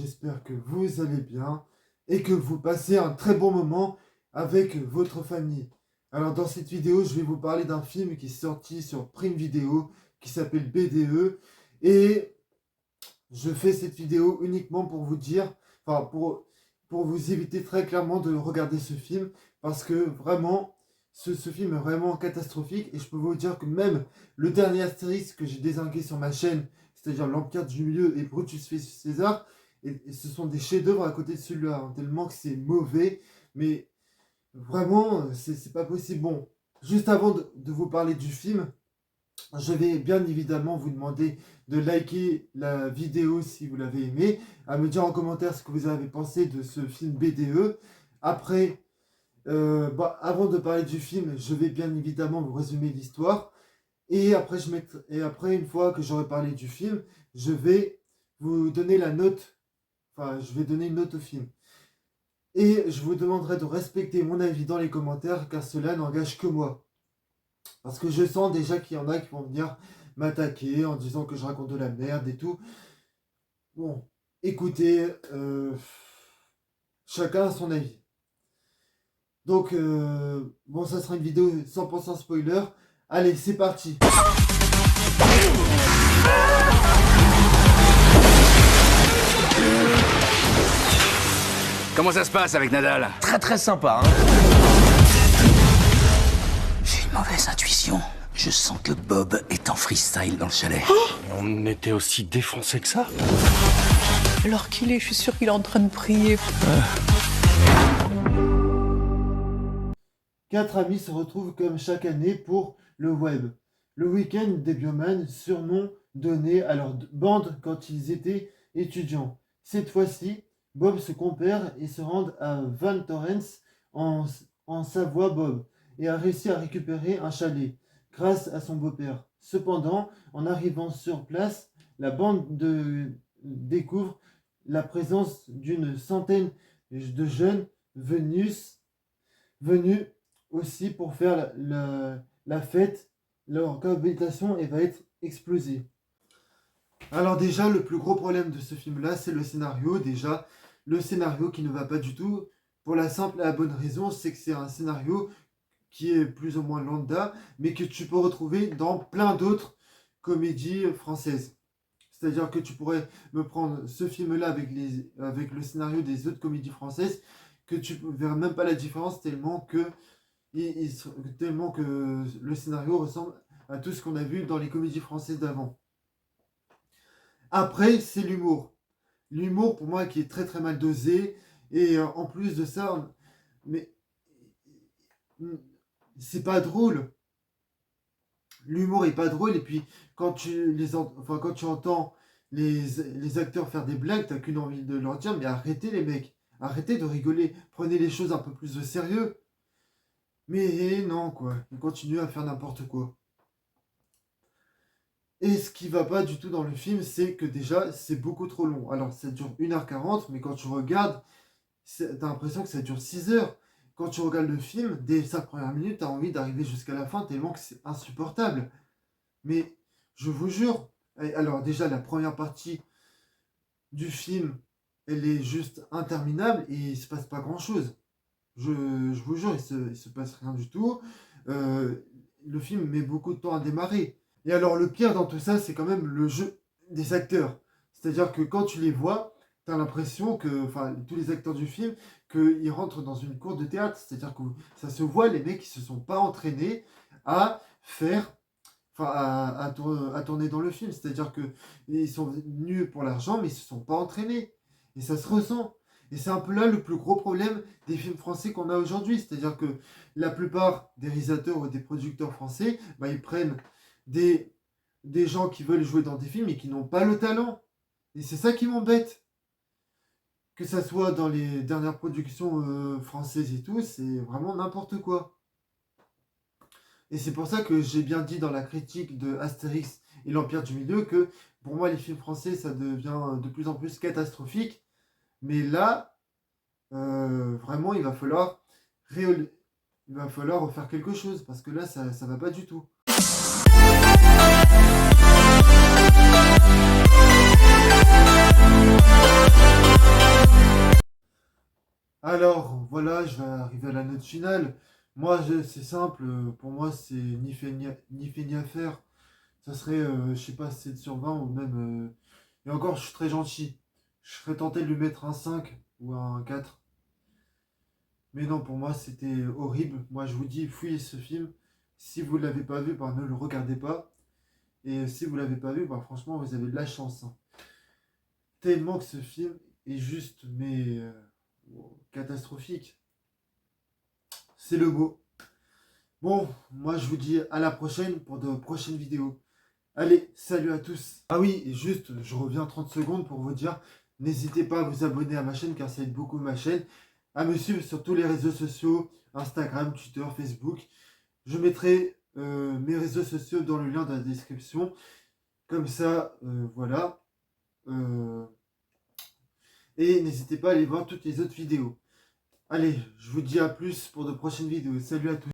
j'espère que vous allez bien et que vous passez un très bon moment avec votre famille. Alors dans cette vidéo, je vais vous parler d'un film qui est sorti sur Prime Video qui s'appelle BDE et je fais cette vidéo uniquement pour vous dire, enfin pour vous éviter très clairement de regarder ce film parce que vraiment, ce film est vraiment catastrophique et je peux vous dire que même le dernier Astérix que j'ai dézingué sur ma chaîne, c'est-à-dire l'Empire du Milieu et Brutus César, et ce sont des chefs-d'œuvre à côté de celui-là, hein, tellement que c'est mauvais, mais vraiment, c'est pas possible. Bon, juste avant de vous parler du film, je vais bien évidemment vous demander de liker la vidéo si vous l'avez aimé, à me dire en commentaire ce que vous avez pensé de ce film BDE. Après, avant de parler du film, je vais bien évidemment vous résumer l'histoire. Et après, une fois que j'aurai parlé du film, je vais vous donner la note. Enfin, je vais donner une note au film. Et je vous demanderai de respecter mon avis dans les commentaires, car cela n'engage que moi. Parce que je sens déjà qu'il y en a qui vont venir m'attaquer en disant que je raconte de la merde et tout. Bon, écoutez, chacun a son avis. Donc, bon, ça sera une vidéo 100% spoiler. Allez, c'est parti. Comment ça se passe avec Nadal? Très très sympa, hein. J'ai une mauvaise intuition. Je sens que Bob est en freestyle dans le chalet. On était aussi défoncé que ça. Alors qu'il est, je suis sûre qu'il est en train de prier. 4 amis se retrouvent comme chaque année pour le web. Le week-end des biomanes, surnom donné à leur bande quand ils étaient étudiants. Cette fois-ci, Bob se compare et se rend à Van Torrens en Savoie. Bob et a réussi à récupérer un chalet grâce à son beau-père. Cependant, en arrivant sur place, la bande découvre la présence d'une centaine de jeunes venus aussi pour faire la fête. Leur cohabitation va être explosée. Alors déjà, le plus gros problème de ce film-là, c'est le scénario. Déjà, le scénario qui ne va pas du tout, pour la simple et la bonne raison, c'est que c'est un scénario qui est plus ou moins lambda, mais que tu peux retrouver dans plein d'autres comédies françaises. C'est-à-dire que tu pourrais me prendre ce film-là avec le scénario des autres comédies françaises, que tu ne verras même pas la différence tellement que le scénario ressemble à tout ce qu'on a vu dans les comédies françaises d'avant. Après, c'est l'humour. L'humour, pour moi, qui est très très mal dosé. Et en plus de ça, mais c'est pas drôle. L'humour est pas drôle. Et puis, quand tu entends les acteurs faire des blagues, t'as qu'une envie de leur dire, mais arrêtez les mecs. Arrêtez de rigoler. Prenez les choses un peu plus au sérieux. Mais non, quoi. Ils continuent à faire n'importe quoi. Et ce qui va pas du tout dans le film, c'est que déjà, c'est beaucoup trop long. Alors, ça dure 1h40, mais quand tu regardes, t'as l'impression que ça dure 6 heures. Quand tu regardes le film, dès 5 premières minutes, t'as envie d'arriver jusqu'à la fin, tellement que c'est insupportable. Mais, je vous jure, alors déjà, la première partie du film, elle est juste interminable et il se passe pas grand-chose. Je vous jure, il se passe rien du tout. Le film met beaucoup de temps à démarrer. Et alors le pire dans tout ça, c'est quand même le jeu des acteurs. C'est-à-dire que quand tu les vois, tu as l'impression que, enfin, tous les acteurs du film, qu'ils rentrent dans une cour de théâtre. C'est-à-dire que ça se voit, les mecs qui se sont pas entraînés à faire, enfin, à tourner dans le film. C'est-à-dire que ils sont venus pour l'argent, mais ils se sont pas entraînés. Et ça se ressent. Et c'est un peu là le plus gros problème des films français qu'on a aujourd'hui. C'est-à-dire que la plupart des réalisateurs ou des producteurs français, ils prennent des gens qui veulent jouer dans des films et qui n'ont pas le talent. Et c'est ça qui m'embête. Que ça soit dans les dernières productions françaises et tout, c'est vraiment n'importe quoi. Et c'est pour ça que j'ai bien dit dans la critique de Astérix et l'Empire du Milieu que pour moi les films français ça devient de plus en plus catastrophique. Mais là, vraiment il va falloir refaire quelque chose parce que là ça va pas du tout. Alors, voilà, je vais arriver à la note finale. Moi, c'est simple, pour moi, c'est ni fait ni à faire. Ça serait, je sais pas, 7 sur 20 ou même... Et encore, je suis très gentil. Je serais tenté de lui mettre un 5 ou un 4. Mais non, pour moi, c'était horrible. Moi, je vous dis, fouillez ce film. Si vous ne l'avez pas vu, bah, ne le regardez pas. Et si vous l'avez pas vu, bah, franchement, vous avez de la chance, hein. Tellement que ce film est juste, mais catastrophique. C'est le mot. Bon, moi, je vous dis à la prochaine pour de prochaines vidéos. Allez, salut à tous. Ah oui, et juste, je reviens 30 secondes pour vous dire, n'hésitez pas à vous abonner à ma chaîne car ça aide beaucoup ma chaîne, à me suivre sur tous les réseaux sociaux, Instagram, Twitter, Facebook. Je mettrai mes réseaux sociaux dans le lien de la description. Comme ça, voilà. Et n'hésitez pas à aller voir toutes les autres vidéos. Allez, je vous dis à plus pour de prochaines vidéos. Salut à tous.